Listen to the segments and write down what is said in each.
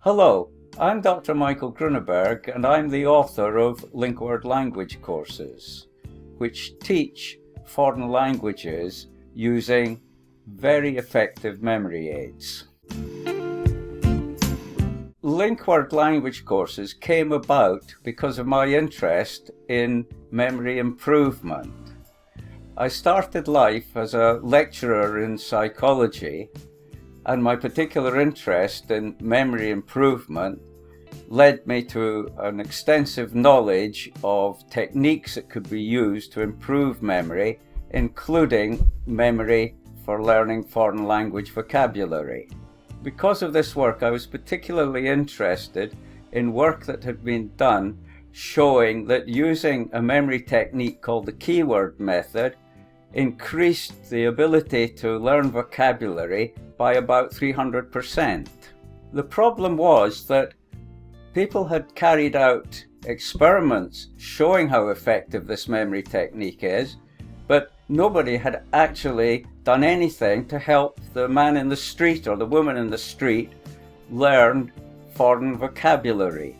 Hello, I'm Dr. Michael Gruneberg and I'm the author of Linkword language courses, which teach foreign languages using very effective memory aids. Linkword language courses came about because of my interest in memory improvement. I started life as a lecturer in psychology, and my particular interest in memory improvement led me to an extensive knowledge of techniques that could be used to improve memory, including memory for learning foreign language vocabulary. Because of this work, I was particularly interested in work that had been done showing that using a memory technique called the keyword method increased the ability to learn vocabulary by about 300%. The problem was that people had carried out experiments showing how effective this memory technique is, but nobody had actually done anything to help the man in the street or the woman in the street learn foreign vocabulary.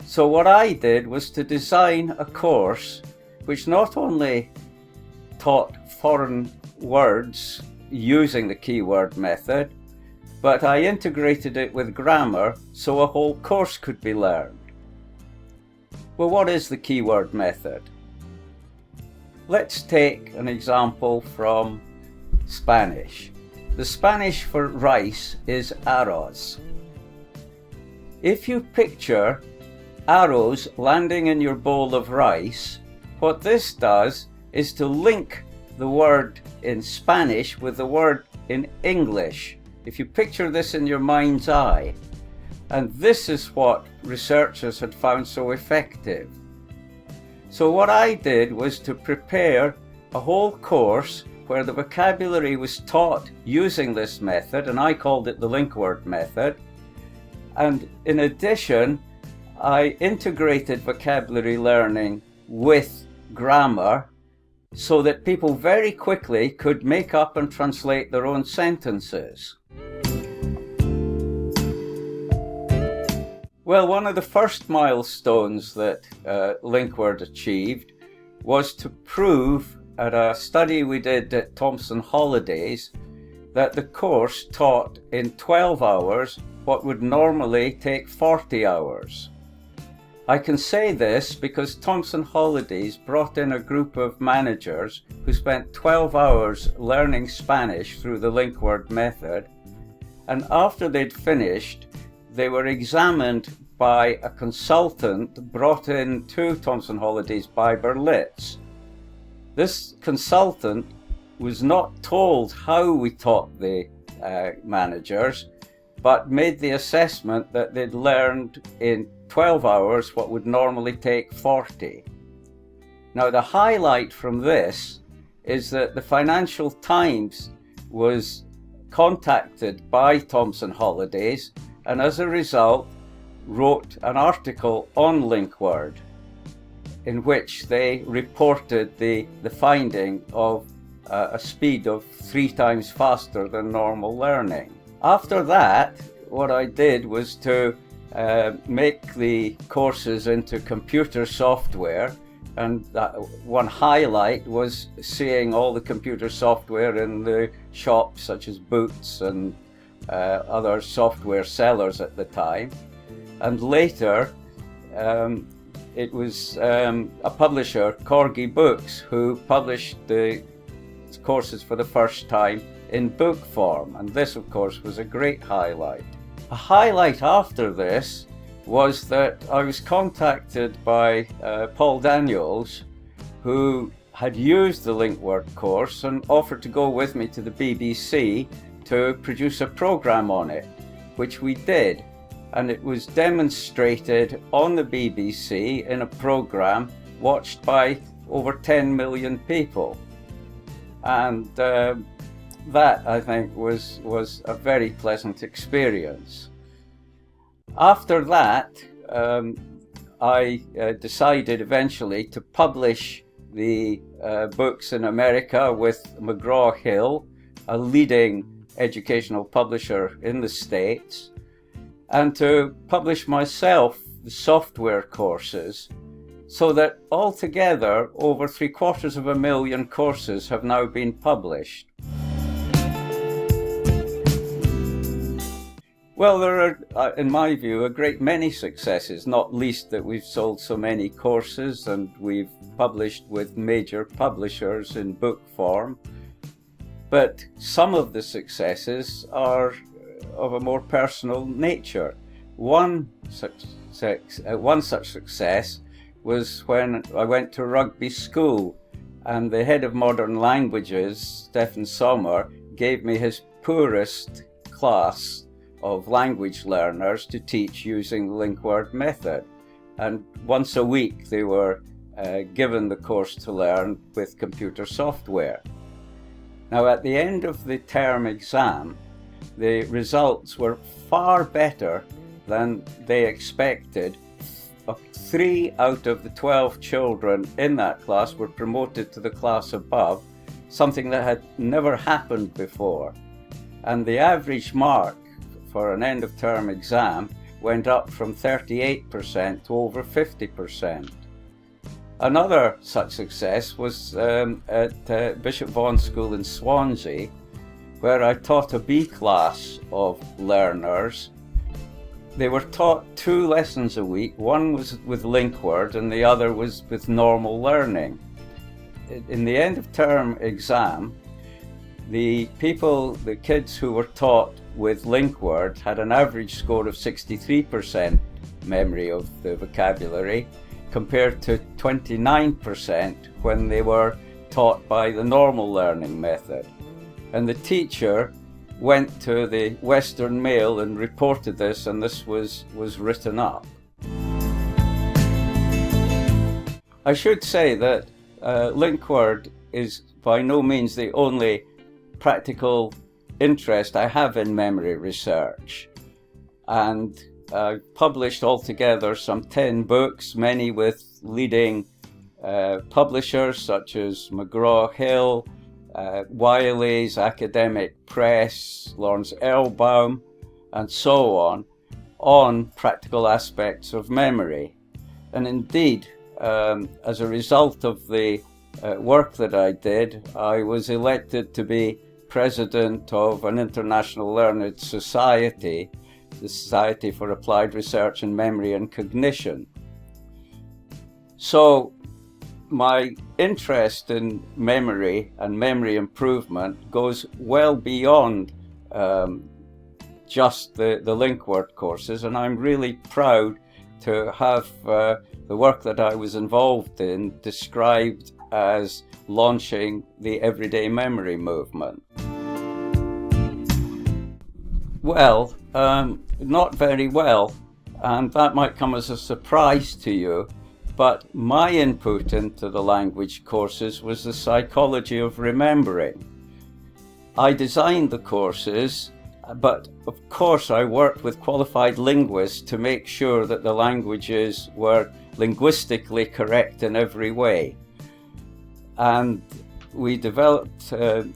So what I did was to design a course which not only taught foreign words using the keyword method, but I integrated it with grammar so a whole course could be learned. Well, what is the keyword method? Let's take an example from Spanish. The Spanish for rice is arroz. If you picture arrows landing in your bowl of rice, what this does is to link the word in Spanish with the word in English. If you picture this in your mind's eye, and this is what researchers had found so effective. So what I did was to prepare a whole course where the vocabulary was taught using this method, and I called it the Linkword method. And in addition, I integrated vocabulary learning with grammar so that people very quickly could make up and translate their own sentences. Well, one of the first milestones that Linkword achieved was to prove at a study we did at Thomson Holidays that the course taught in 12 hours what would normally take 40 hours. I can say this because Thomson Holidays brought in a group of managers who spent 12 hours learning Spanish through the Linkword method, and after they'd finished, they were examined by a consultant brought in to Thomson Holidays by Berlitz. This consultant was not told how we taught the managers, but made the assessment that they'd learned in 12 hours what would normally take 40. Now, the highlight from this is that the Financial Times was contacted by Thomson Holidays, and as a result wrote an article on Linkword in which they reported the finding of a speed of 3 times faster than normal learning. After that, what I did was to make the courses into computer software, and that one highlight was seeing all the computer software in the shops such as Boots and other software sellers at the time. And later it was a publisher, Corgi Books, who published the courses for the first time in book form, and this of course was a great highlight. A highlight after this was that I was contacted by Paul Daniels, who had used the Linkword course and offered to go with me to the BBC to produce a program on it, which we did, and it was demonstrated on the BBC in a program watched by over 10 million people. And that, I think, was a very pleasant experience. After that, I decided eventually to publish the books in America with McGraw-Hill, a leading educational publisher in the States. and to publish myself the software courses, so that altogether over 750,000 courses have now been published. Well, there are, in my view, a great many successes, not least that we've sold so many courses and we've published with major publishers in book form. But some of the successes are of a more personal nature. One such success was when I went to rugby school, and the head of modern languages, Stephen Sommer, gave me his poorest class of language learners to teach using the Linkword method. And once a week they were given the course to learn with computer software. Now, at the end of the term exam, the results were far better than they expected. 3 out of the 12 children in that class were promoted to the class above, something that had never happened before. And the average mark for an end of term exam went up from 38% to over 50%. Another such success was at Bishop Vaughan's School in Swansea, where I taught a B class of learners. They were taught 2 lessons a week. One was with Linkword and the other was with normal learning. In the end of term exam, the kids who were taught with Linkword had an average score of 63% memory of the vocabulary, compared to 29% when they were taught by the normal learning method. And the teacher went to the Western Mail and reported this, and this was written up. I should say that Linkword is by no means the only practical interest I have in memory research, and I've published altogether some 10 books, many with leading publishers such as McGraw-Hill, Wiley's Academic Press, Lawrence Erlbaum, and so on practical aspects of memory. And indeed, as a result of the work that I did, I was elected to be president of an international learned society, the Society for Applied Research in Memory and Cognition. So my interest in memory and memory improvement goes well beyond just the Linkword courses, and I'm really proud to have the work that I was involved in described as launching the everyday memory movement. Well, not very well, and that might come as a surprise to you, but my input into the language courses was the psychology of remembering. I designed the courses, but of course I worked with qualified linguists to make sure that the languages were linguistically correct in every way. And we developed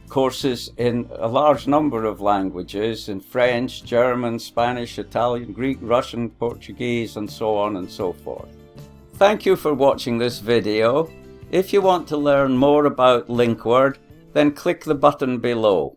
courses in a large number of languages, in French, German, Spanish, Italian, Greek, Russian, Portuguese, and so on and so forth. Thank you for watching this video. If you want to learn more about Linkword, then click the button below.